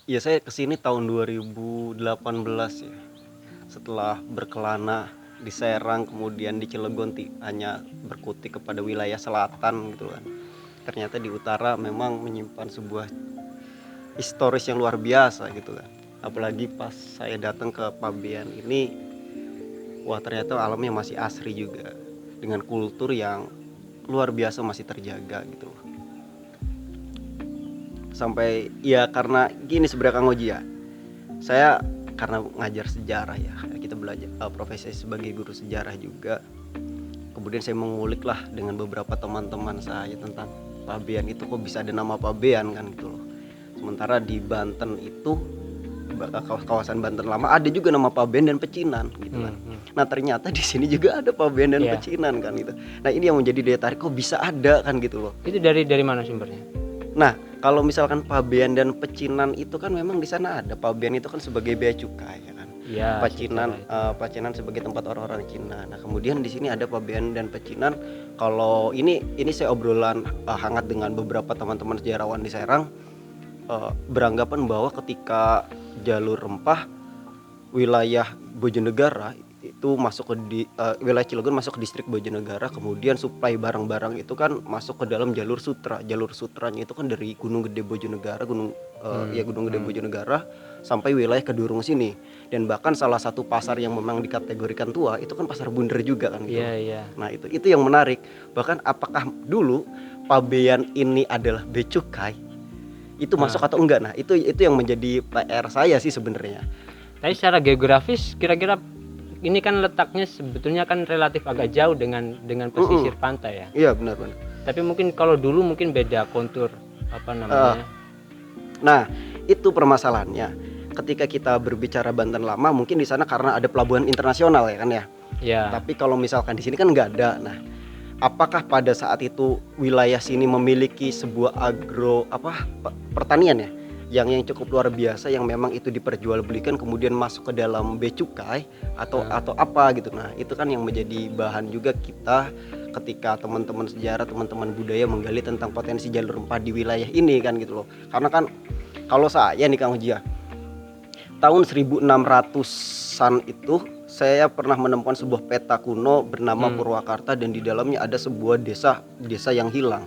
Ya saya kesini tahun 2018 ya. Setelah berkelana di Serang, kemudian di Cilegon hanya berkutik kepada wilayah selatan gitu kan. Ternyata di utara memang menyimpan sebuah historis yang luar biasa gitu kan. Apalagi pas saya datang ke Pabean ini, wah ternyata alamnya masih asri juga, dengan kultur yang luar biasa masih terjaga gitu. Sampai ya karena gini sebenarnya Kang Oji ya, saya karena ngajar sejarah ya, kita belajar profesi sebagai guru sejarah juga. Kemudian saya mengulik lah dengan beberapa teman-teman saya tentang Pabean itu kok bisa ada nama Pabean kan gitu loh. Sementara di Banten itu, kawasan Banten lama, ada juga nama Pabean dan Pecinan gitu kan. Nah ternyata di sini juga ada Pabean dan Iya. Pecinan kan gitu. Nah ini yang menjadi daya tarik, kok bisa ada kan gitu loh. Itu dari mana sumbernya? Nah kalau misalkan Pabean dan Pecinan itu kan memang di sana ada. Pabean itu kan sebagai bea cukai ya kan. Iya. Pecinan sebagai tempat orang-orang Cina. Nah kemudian di sini ada Pabean dan Pecinan. Kalau ini saya obrolan hangat dengan beberapa teman-teman sejarawan di Serang, beranggapan bahwa ketika jalur rempah wilayah Bojonegara itu masuk ke wilayah Cilegon masuk ke distrik Bojonegara, kemudian suplai barang-barang itu kan masuk ke dalam jalur sutra. Jalur sutranya itu kan dari Gunung Gede Bojonegara, Gunung Gede Bojonegara sampai wilayah Kedurung sini. Dan bahkan salah satu pasar yang memang dikategorikan tua itu kan pasar Bunder juga kan gitu. Iya. Nah, itu yang menarik. Bahkan apakah dulu Pabean ini adalah becukai? Itu masuk atau enggak? Nah, itu yang menjadi PR saya sih sebenarnya. Tapi secara geografis kira-kira ini kan letaknya sebetulnya kan relatif agak jauh dengan pesisir pantai ya. Iya benar. Tapi mungkin kalau dulu mungkin beda kontur apa namanya. Nah itu permasalahannya. Ketika kita berbicara Banten lama, mungkin di sana karena ada pelabuhan internasional ya kan ya. Ya. Tapi kalau misalkan di sini kan nggak ada. Nah, apakah pada saat itu wilayah sini memiliki sebuah pertanian ya? Yang cukup luar biasa, yang memang itu diperjualbelikan kemudian masuk ke dalam becukai atau apa gitu. Nah itu kan yang menjadi bahan juga kita ketika teman-teman sejarah, teman-teman budaya menggali tentang potensi jalur rempah di wilayah ini kan gitu loh. Karena kan kalau saya nih Kang Ujia, tahun 1600-an itu saya pernah menemukan sebuah peta kuno bernama Purwakarta, dan di dalamnya ada sebuah desa yang hilang.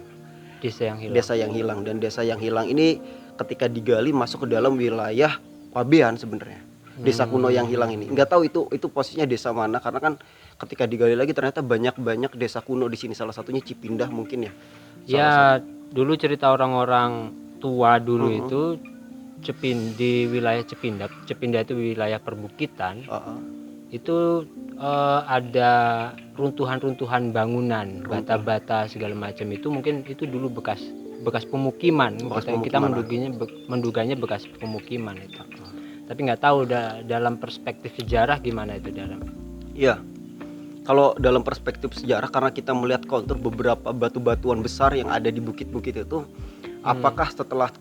Desa yang hilang, dan desa yang hilang ini ketika digali masuk ke dalam wilayah Pabean sebenarnya. Desa kuno yang hilang ini, nggak tahu itu posisinya desa mana, karena kan ketika digali lagi ternyata banyak desa kuno di sini. Salah satunya Cipindah mungkin ya. Dulu cerita orang-orang tua dulu itu di wilayah Cepindah itu wilayah perbukitan. Itu ada runtuhan bangunan, bata-bata segala macam, itu mungkin itu dulu bekas pemukiman. Kita menduganya bekas pemukiman itu. Tapi nggak tahu dalam perspektif sejarah gimana itu dalam. Iya. Kalau dalam perspektif sejarah, karena kita melihat kontur beberapa batu-batuan besar yang ada di bukit-bukit itu, apakah setelah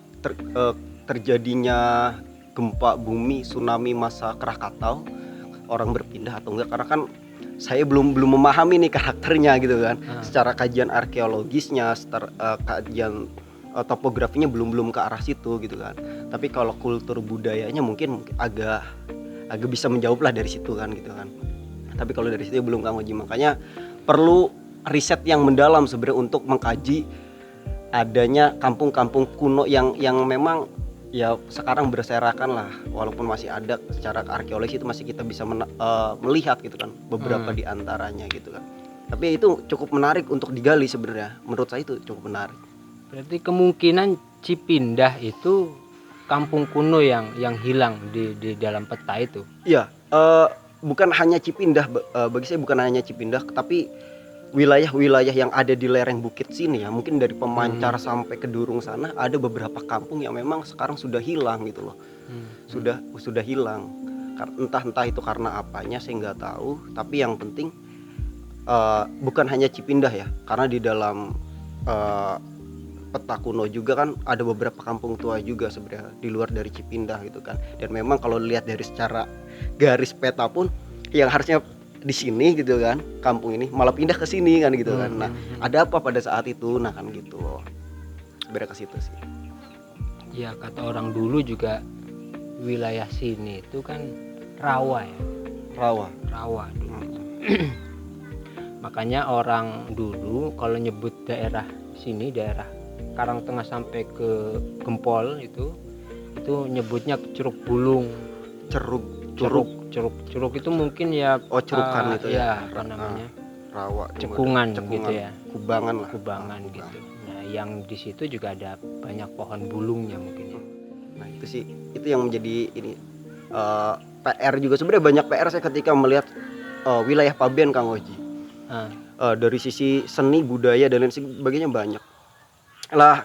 terjadinya gempa bumi, tsunami masa Krakatau, orang berpindah atau enggak? Karena kan saya belum memahami nih karakternya gitu kan. Secara kajian arkeologisnya, kajian topografinya belum ke arah situ gitu kan. Tapi kalau kultur budayanya mungkin agak bisa menjawab lah dari situ kan gitu kan. Tapi kalau dari situ belum Kang Oji, makanya perlu riset yang mendalam sebenarnya untuk mengkaji adanya kampung-kampung kuno yang memang ya sekarang berserakan lah, walaupun masih ada secara arkeologis itu masih kita bisa melihat gitu kan beberapa di antaranya gitu kan. Tapi itu cukup menarik untuk digali sebenarnya, menurut saya itu cukup menarik. Berarti kemungkinan Cipindah itu kampung kuno yang hilang di dalam peta itu. Iya, bukan hanya Cipindah, bagi saya bukan hanya Cipindah, tapi wilayah-wilayah yang ada di lereng bukit sini ya, mungkin dari Pemancar sampai ke Durung sana ada beberapa kampung yang memang sekarang sudah hilang gitu loh. Sudah hilang. Entah itu karena apanya saya nggak tahu, tapi yang penting bukan hanya Cipindah ya, karena di dalam peta kuno juga kan ada beberapa kampung tua juga sebenarnya di luar dari Cipindah gitu kan. Dan memang kalau lihat dari secara garis peta pun yang harusnya di sini gitu kan, kampung ini malah pindah ke sini kan gitu kan. Nah, ada apa pada saat itu? Nah kan gitu loh. Beda ke situ sih. Ya kata orang dulu juga wilayah sini itu kan rawa ya. Rawa dulu. Makanya orang dulu kalau nyebut daerah sini, daerah Karangtengah sampai ke Gempol itu nyebutnya Curug Bulung. Curug itu mungkin ya cerukan itu ya. Apa namanya? Rawa, cekungan gitu ya. Kubangan gitu. Nah, yang di situ juga ada banyak pohon bulungnya mungkin ya. Nah, itu yang menjadi ini PR juga sebenarnya, banyak PR saya ketika melihat wilayah Pabean, Kang Oji. Dari sisi seni, budaya dan lain sebagainya banyak. Lah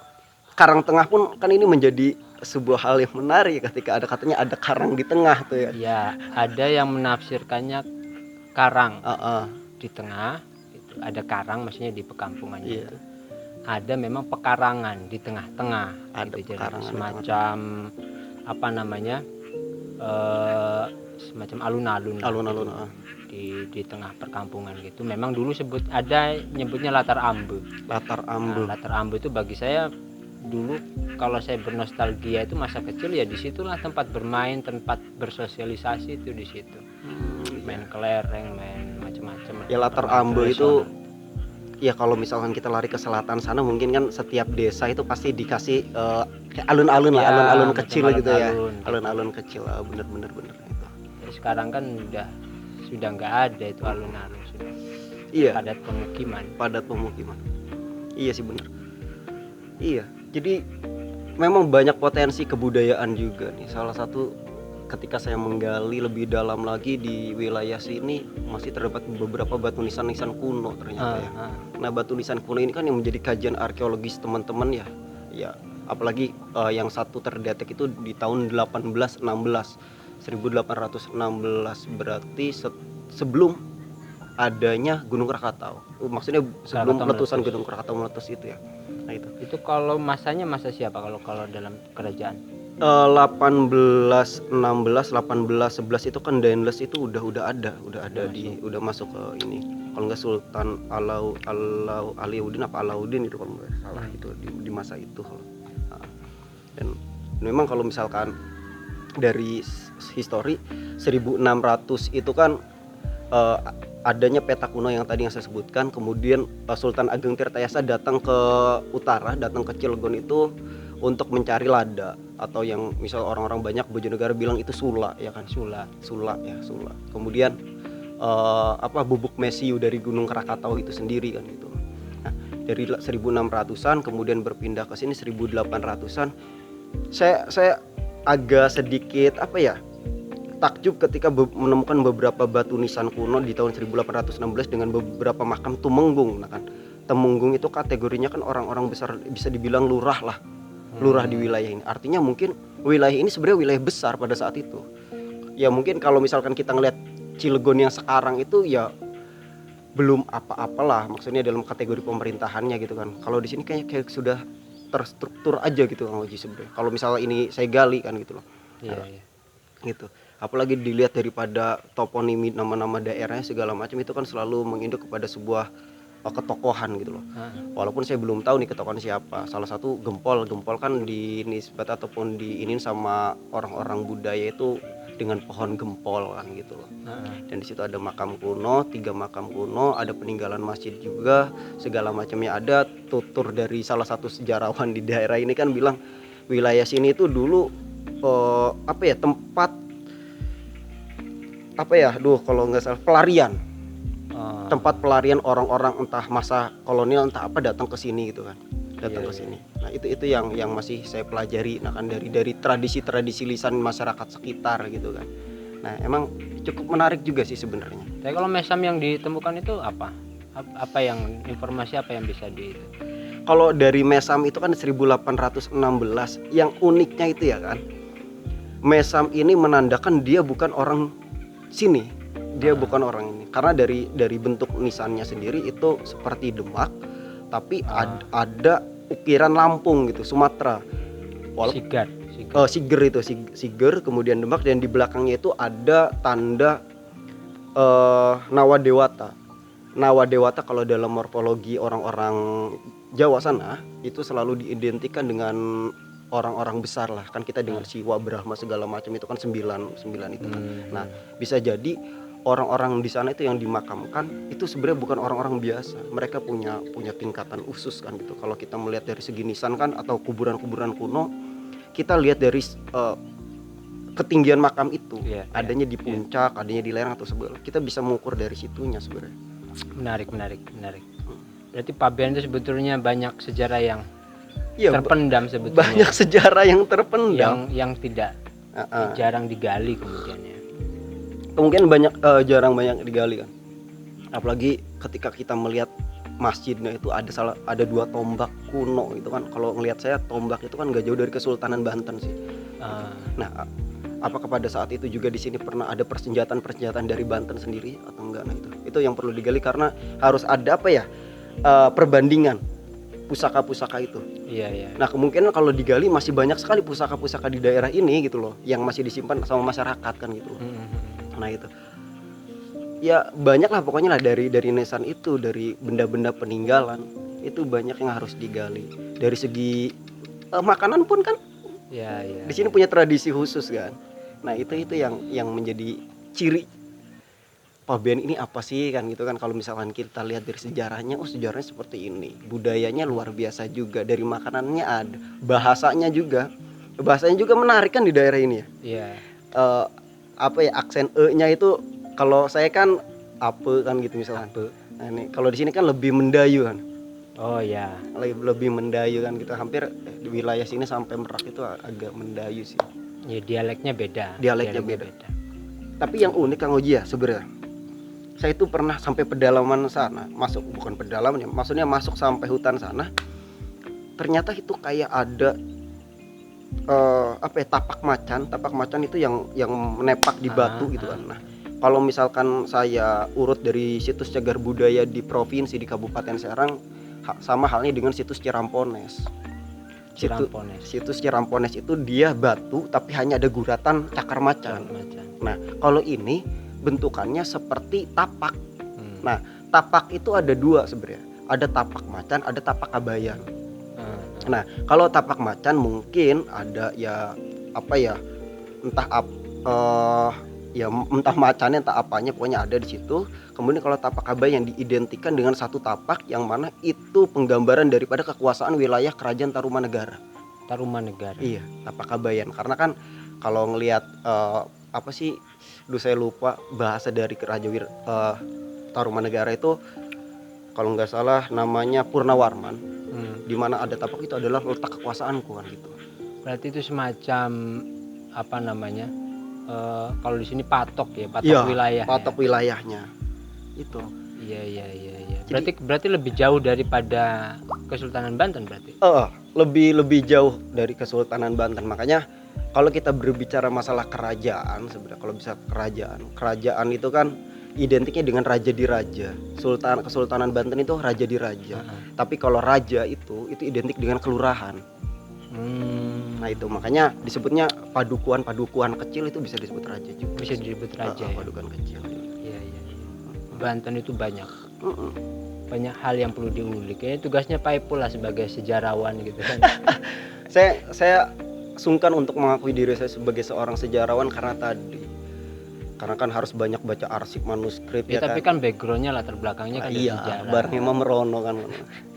Karangtengah pun kan ini menjadi sebuah hal yang menarik ketika katanya ada karang di tengah tuh ya. Ya, ada yang menafsirkannya karang di tengah, itu ada karang maksudnya di pekampungannya itu. Ada memang pekarangan di tengah-tengah. Ada gitu, pekarangan jadi semacam apa namanya? Semacam alun-alun gitu, di tengah perkampungan gitu. Memang dulu nyebutnya latar ambe. Latar ambe itu bagi saya dulu kalau saya bernostalgia itu masa kecil ya disitulah tempat bermain, tempat bersosialisasi itu di situ. Main kelereng, main macam-macam. Ya latar ambe itu ya kalau misalkan kita lari ke selatan sana mungkin kan setiap desa itu pasti dikasih kayak alun-alun lah, alun-alun kecil gitu ya. Alun-alun kecil, bener itu. Jadi sekarang kan sudah nggak ada itu alun-alun, sudah padat pemukiman. Iya sih bener. Iya, jadi memang banyak potensi kebudayaan juga nih. Salah satu ketika saya menggali lebih dalam lagi di wilayah sini masih terdapat beberapa batu nisan-nisan kuno ternyata ya. Nah, batu nisan kuno ini kan yang menjadi kajian arkeologis teman-teman ya. Ya, apalagi yang satu terdetek itu di tahun 1816 berarti sebelum adanya Gunung Krakatau. Maksudnya sebelum letusan Gunung Krakatau meletus itu ya. Nah, itu kalau masa siapa kalau dalam kerajaan? 1816, 1811 itu kan Daenles itu udah ada udah masuk ke ini. Kalau nggak Sultan Alauddin itu kalau nggak salah itu di masa itu. Dan memang kalau misalkan dari histori 1600 itu kan adanya peta kuno yang tadi yang saya sebutkan. Kemudian Sultan Ageng Tirtayasa datang ke utara, datang ke Cilegon itu untuk mencari lada, atau yang misal orang-orang banyak Bojonegoro bilang itu sula ya kan, sula. Kemudian bubuk mesiu dari Gunung Krakatau itu sendiri kan gitu. Nah, dari 1600-an kemudian berpindah ke sini 1800-an. Saya agak sedikit takjub ketika menemukan beberapa batu nisan kuno di tahun 1816 dengan beberapa makam tumenggung. Nah kan, tumenggung itu kategorinya kan orang-orang besar, bisa dibilang lurah di wilayah ini. Artinya mungkin wilayah ini sebenarnya wilayah besar pada saat itu. Ya mungkin kalau misalkan kita ngelihat Cilegon yang sekarang itu ya belum apa-apalah, maksudnya dalam kategori pemerintahannya gitu kan. Kalau di sini kayak sudah terstruktur aja gitu Kang Oji sebenarnya. Kalau misalnya ini saya gali kan gitu loh. Iya. Gitu. Apalagi dilihat daripada toponimi, nama-nama daerahnya segala macam itu kan selalu menginduk kepada sebuah ketokohan gitu loh. Walaupun saya belum tahu nih ketokohan siapa. Salah satu Gempol kan dinisbat ataupun diinin sama orang-orang budaya itu dengan pohon gempol kan gitu loh. Dan di situ ada makam kuno, 3 makam kuno, ada peninggalan masjid juga, segala macamnya ada. Tutur dari salah satu sejarawan di daerah ini kan bilang wilayah sini itu dulu tempat kalau nggak salah pelarian. Tempat pelarian orang-orang entah masa kolonial entah apa datang ke sini gitu kan. Ke sini. Nah, itu yang masih saya pelajari, nah kan dari tradisi-tradisi lisan masyarakat sekitar gitu kan. Nah, emang cukup menarik juga sih sebenarnya. Tapi kalau mesam yang ditemukan itu apa? Informasi apa yang bisa Kalau dari mesam itu kan 1816, yang uniknya itu ya kan, mesam ini menandakan dia bukan orang sini, dia bukan orang ini, karena dari bentuk nisannya sendiri itu seperti Demak, tapi ada ukiran Lampung gitu, Sumatera. Siger, kemudian Demak, dan di belakangnya itu ada tanda Nawadewata. Nawadewata kalau dalam morfologi orang-orang Jawa sana itu selalu diidentikan dengan orang-orang besar lah, kan kita dengan Siwa, Brahma segala macam itu kan sembilan itu kan. Nah, bisa jadi orang-orang di sana itu yang dimakamkan itu sebenarnya bukan orang-orang biasa. Mereka punya tingkatan khusus kan gitu. Kalau kita melihat dari segi nisan kan atau kuburan-kuburan kuno, kita lihat dari ketinggian makam itu, adanya di puncak, adanya di lereng atau sebelah. Kita bisa mengukur dari situnya sebenarnya. Menarik. Berarti Pabean itu sebetulnya banyak sejarah yang terpendam sebetulnya. Banyak sejarah yang terpendam yang tidak jarang digali kemudian ya. Kemungkinan jarang banyak digali kan. Apalagi ketika kita melihat masjidnya itu ada 2 tombak kuno itu kan. Kalau ngelihat saya tombak itu kan gak jauh dari Kesultanan Banten sih. Nah, apakah pada saat itu juga di sini pernah ada persenjataan dari Banten sendiri atau enggak? Nah, itu yang perlu digali karena harus ada perbandingan pusaka-pusaka itu. Iya. Nah, kemungkinan kalau digali masih banyak sekali pusaka-pusaka di daerah ini gitu loh, yang masih disimpan sama masyarakat kan gitu. Nah, itu ya banyak lah pokoknya lah dari nisan itu, dari benda-benda peninggalan itu banyak yang harus digali. Dari segi makanan pun kan di sini punya tradisi khusus kan. Nah, itu yang menjadi ciri Pabean ini apa sih kan gitu kan. Kalau misalkan kita lihat dari sejarahnya, sejarahnya seperti ini, budayanya luar biasa juga, dari makanannya ada, bahasanya juga menarik kan di daerah ini ya. Aksen e-nya itu kalau saya kan apa kan gitu misalnya. Nah, ini kalau di sini kan lebih mendayu kan. Oh ya. Lebih mendayu kan gitu. Hampir di wilayah sini sampai Merak itu agak mendayu sih. Ya, dialeknya beda. Beda. Tapi yang unik Kang Oji ya sebenarnya. Saya itu pernah sampai pedalaman sana, bukan pedalaman ya, maksudnya masuk sampai hutan sana. Ternyata itu kayak ada tapak macan itu yang menepak di batu gitu kan. Nah, kalau misalkan saya urut dari situs cagar budaya di provinsi di Kabupaten Serang, sama halnya dengan situs Cirampones. Situs Cirampones itu dia batu tapi hanya ada guratan cakar macan. Nah, kalau ini bentukannya seperti tapak. Nah, tapak itu ada 2 sebenarnya. Ada tapak macan, ada tapak kabayan. Nah, kalau tapak macan mungkin ada entah macannya entah apanya, pokoknya ada di situ. Kemudian kalau tapak kabayan diidentikan dengan satu tapak yang mana itu penggambaran daripada kekuasaan wilayah Kerajaan Tarumanegara. Iya, tapak kabayan. Karena kan kalau ngelihat saya lupa bahasa dari Kerajaan Tarumanegara itu, kalau nggak salah namanya Purnawarman. Di mana ada tapak itu adalah letak kekuasaanku kan gitu. Berarti itu semacam kalau di sini patok wilayah. Patok wilayahnya. Itu. Iya. Berarti lebih jauh daripada Kesultanan Banten berarti. Lebih jauh dari Kesultanan Banten. Makanya kalau kita berbicara masalah kerajaan, sebenarnya kalau bisa kerajaan itu kan identiknya dengan raja di raja. Kesultanan Banten itu raja di raja. Tapi kalau raja itu identik dengan kelurahan. Nah, itu makanya disebutnya padukuan kecil itu bisa disebut raja juga. Bisa disebut raja. Padukuan kecil. Iya. Banten itu banyak hal yang perlu diulik. Kayaknya tugasnya Pak Ipul lah sebagai sejarawan gitu kan. Saya sungkan untuk mengakui diri saya sebagai seorang sejarawan karena kan harus banyak baca arsip manuskrip tapi kan backgroundnya latar belakangnya kan sejarah. Bareng Imam Merono kan.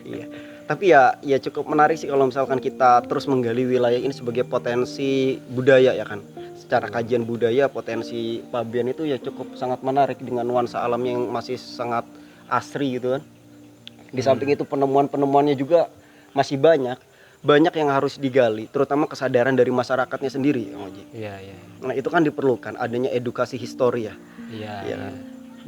Iya. Tapi ya cukup menarik sih kalau misalkan kita terus menggali wilayah ini sebagai potensi budaya ya kan. Secara kajian budaya, potensi Pabean itu ya cukup sangat menarik dengan nuansa alam yang masih sangat asri gitu kan. Di samping itu penemuannya juga masih banyak yang harus digali, terutama kesadaran dari masyarakatnya sendiri, Oji. Iya. Nah, itu kan diperlukan adanya edukasi histori ya. Iya.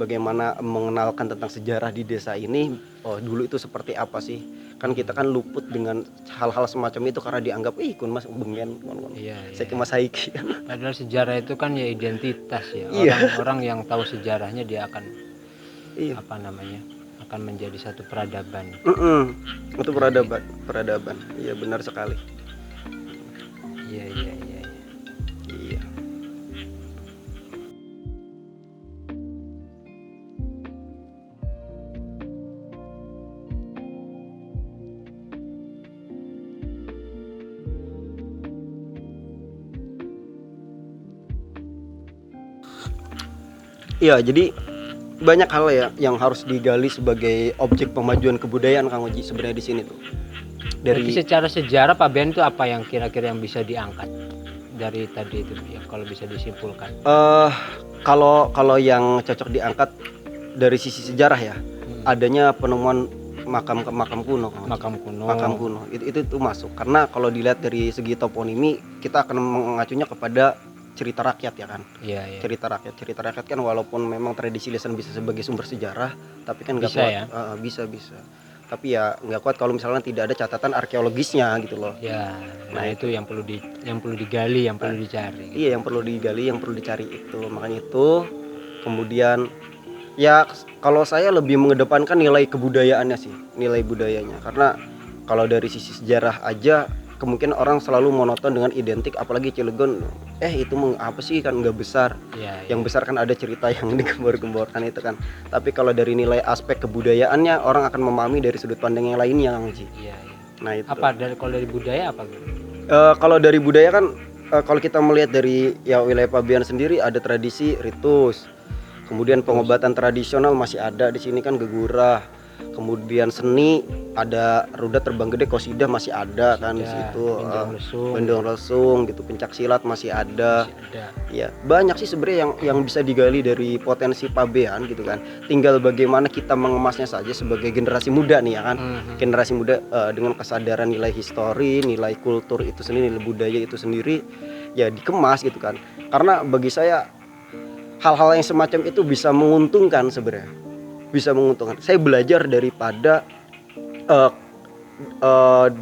Bagaimana mengenalkan tentang sejarah di desa ini, dulu itu seperti apa sih? Kan kita kan luput dengan hal-hal semacam itu karena dianggap kun Mas bengen. Iya. Saya Mas Haiki. Padahal sejarah itu kan ya identitas ya. Orang yang tahu sejarahnya dia akan akan menjadi satu peradaban. Itu peradaban. Iya, benar sekali. Iya. Iya, jadi banyak hal ya yang harus digali sebagai objek pemajuan kebudayaan Kang Oji sebenarnya di sini tuh. Berarti Dari secara sejarah Pak Ben itu apa yang kira-kira yang bisa diangkat dari tadi itu ya kalau bisa disimpulkan? eh kalau yang cocok diangkat dari sisi sejarah ya, adanya penemuan makam kuno Kang Oji. Makam kuno. Makam kuno itu tuh masuk karena kalau dilihat dari segi toponimi kita akan mengacunya kepada cerita rakyat ya kan. Iya, iya. Cerita rakyat kan walaupun memang tradisi lisan bisa sebagai sumber sejarah tapi kan nggak Bisa kuat ya? bisa tapi ya nggak kuat kalau misalnya tidak ada catatan arkeologisnya gitu loh. Ya, nah itu yang perlu digali, yang perlu dicari. Gitu. Iya, yang perlu digali, yang perlu dicari itu. Makanya itu kemudian ya kalau saya lebih mengedepankan nilai kebudayaannya sih, nilai budayanya. Karena kalau dari sisi sejarah aja kemungkinan orang selalu monoton dengan identik, apalagi Cilegon itu apa sih kan nggak besar. Ya, Yang besar kan ada cerita yang digembor-gemborkan itu kan. Tapi kalau dari nilai aspek kebudayaannya orang akan memahami dari sudut pandang yang lainnya Kang Ji. Iya, iya. Nah itu. Apa kalau dari budaya apa? Kalau dari budaya kan kalau kita melihat dari ya wilayah Pabean sendiri ada tradisi ritus. Kemudian pengobatan tradisional masih ada di sini kan gegurah. Kemudian seni ada rudat terbang gede kosidah masih ada kan di situ. Bendong lesung gitu, pencak silat masih ada. Ya, banyak sih sebenarnya yang bisa digali dari potensi Pabean gitu kan. Tinggal bagaimana kita mengemasnya saja sebagai generasi muda nih ya kan. Generasi muda dengan kesadaran nilai histori, nilai kultur itu sendiri, nilai budaya itu sendiri ya dikemas gitu kan. Karena bagi saya hal-hal yang semacam itu bisa menguntungkan sebenarnya. Bisa menguntungkan. Saya belajar daripada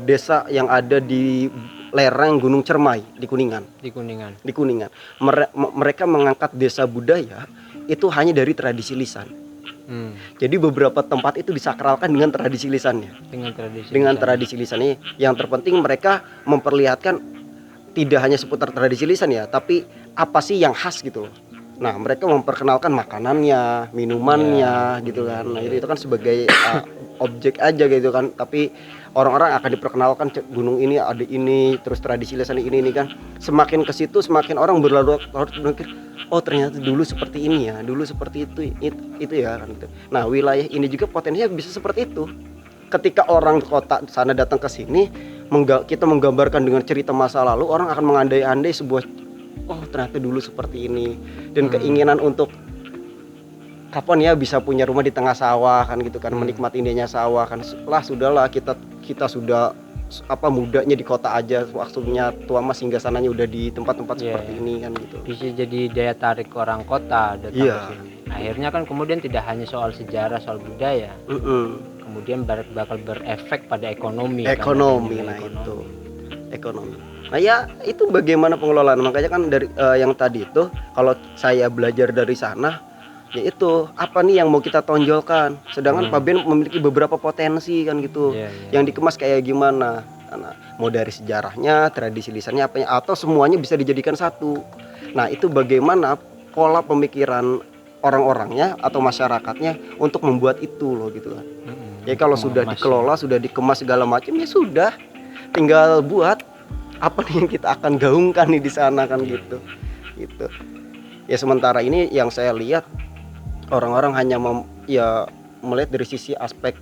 desa yang ada di lereng Gunung Cermai di Kuningan. Mereka mengangkat desa budaya itu hanya dari tradisi lisan. Jadi beberapa tempat itu disakralkan dengan tradisi lisannya. Dengan tradisi lisannya. Yang terpenting mereka memperlihatkan tidak hanya seputar tradisi lisan ya, tapi apa sih yang khas gitu loh. Nah, mereka memperkenalkan makanannya, minumannya gitu kan. Nah, itu kan sebagai objek aja gitu kan. Tapi orang-orang akan diperkenalkan gunung ini ada ini, terus tradisi lisan ini kan. Semakin ke situ semakin orang berlarut-larut berpikir, oh ternyata dulu seperti ini ya, dulu seperti itu ya kan gitu. Nah, wilayah ini juga potensinya bisa seperti itu. Ketika orang kota sana datang ke sini, kita menggambarkan dengan cerita masa lalu, orang akan mengandai-andai sebuah oh ternyata dulu seperti ini dan keinginan untuk kapan ya bisa punya rumah di tengah sawah kan gitu kan, menikmati indahnya sawah kan. Sudahlah kita sudah mudanya di kota aja, waktunya tua mas hingga sananya udah di tempat-tempat seperti ini kan gitu. Bisa jadi daya tarik orang kota datang ke sini. Akhirnya kan kemudian tidak hanya soal sejarah, soal budaya. Kemudian bakal berefek pada ekonomi. Ekonomi. Nah ya itu bagaimana pengelolaan, makanya kan dari yang tadi itu kalau saya belajar dari sana yaitu apa nih yang mau kita tonjolkan, sedangkan Pabean memiliki beberapa potensi kan gitu yang dikemas kayak gimana. Nah, mau dari sejarahnya, tradisi lisannya atau semuanya bisa dijadikan satu. Nah itu bagaimana pola pemikiran orang-orangnya atau masyarakatnya untuk membuat itu loh gitu kan. Ya kalau sudah dikelola, sudah dikemas segala macam ya sudah, tinggal buat apa nih yang kita akan gaungkan nih di sana kan gitu. Ya sementara ini yang saya lihat orang-orang hanya melihat dari sisi aspek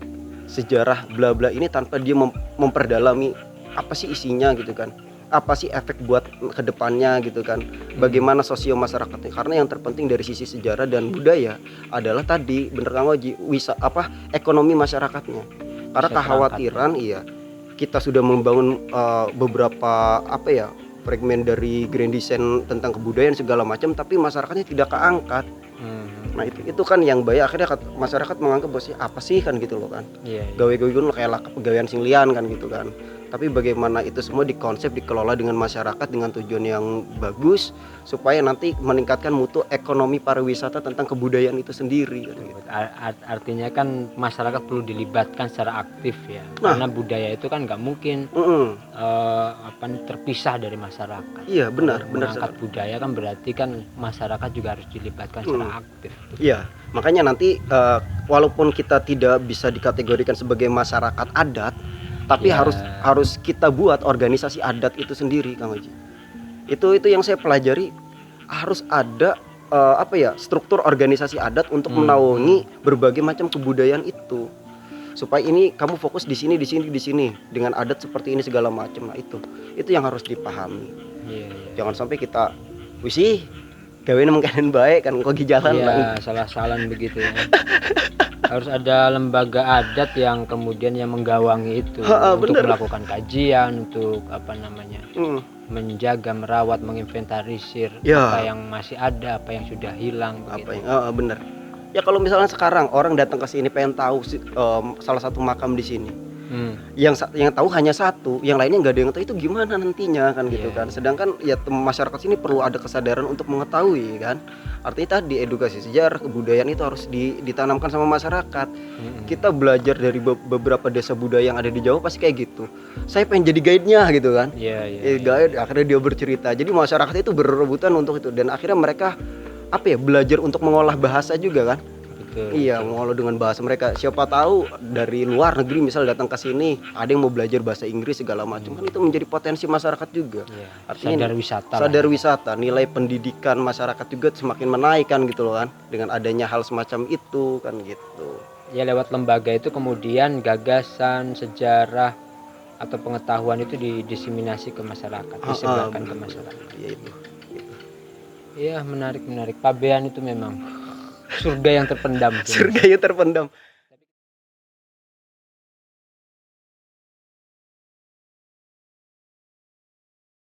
sejarah bla bla ini tanpa dia memperdalami apa sih isinya gitu kan. Apa sih efek buat kedepannya gitu kan. Bagaimana sosio masyarakatnya. Karena yang terpenting dari sisi sejarah dan budaya adalah tadi bener Kang Oji, ekonomi masyarakatnya. Karena kekhawatiran kita sudah membangun beberapa fragmen dari grand design tentang kebudayaan segala macam, tapi masyarakatnya tidak keangkat. Nah itu kan yang bahaya, akhirnya masyarakat menganggap bahwa apa sih kan gitu loh kan. Gawe-gawe kayak lakap pegawaian sing lian kan gitu kan. Tapi bagaimana itu semua dikonsep, dikelola dengan masyarakat dengan tujuan yang bagus supaya nanti meningkatkan mutu ekonomi pariwisata tentang kebudayaan itu sendiri kan gitu. Artinya kan masyarakat perlu dilibatkan secara aktif ya. Karena budaya itu kan nggak mungkin terpisah dari masyarakat. Iya benar. Mengangkat budaya kan berarti kan masyarakat juga harus dilibatkan secara aktif. Iya, makanya nanti walaupun kita tidak bisa dikategorikan sebagai masyarakat adat, tapi harus kita buat organisasi adat itu sendiri Kang Oji. Itu yang saya pelajari, harus ada apa ya, struktur organisasi adat untuk menaungi berbagai macam kebudayaan itu. Supaya ini kamu fokus di sini dengan adat seperti ini segala macam. Nah, itu yang harus dipahami. Jangan sampai kita wisi gawean mengkanen baik kan kok di jalan lah. Salah-salan begitu ya. Harus ada lembaga adat yang kemudian yang menggawangi itu untuk melakukan kajian, untuk apa namanya, menjaga, merawat, menginventarisir apa yang masih ada, apa yang sudah hilang. Bener. Ya kalau misalnya sekarang orang datang ke sini pengen tahu salah satu makam di sini, yang tahu hanya satu, yang lainnya nggak ada yang tahu, itu gimana nantinya kan gitu kan. Sedangkan ya masyarakat sini perlu ada kesadaran untuk mengetahui kan. Artinya tadi edukasi sejarah kebudayaan itu harus ditanamkan sama masyarakat. Kita belajar dari beberapa desa budaya yang ada di Jawa pasti kayak gitu. Saya pengen jadi guide-nya gitu kan. Guide, akhirnya dia bercerita. Jadi masyarakat itu berebutan untuk itu, dan akhirnya mereka belajar untuk mengolah bahasa juga kan. Mengolah dengan bahasa mereka. Siapa tahu dari luar negeri misal datang ke sini ada yang mau belajar bahasa Inggris segala macam, kan itu menjadi potensi masyarakat juga. Artinya sadar wisata, nilai pendidikan masyarakat juga semakin menaik kan gitu loh kan, dengan adanya hal semacam itu kan gitu. Ya lewat lembaga itu kemudian gagasan, sejarah atau pengetahuan itu didiseminasi ke masyarakat, disebarkan ke masyarakat. Iya, menarik. Pabean itu memang surga yang terpendam. Surga yang terpendam.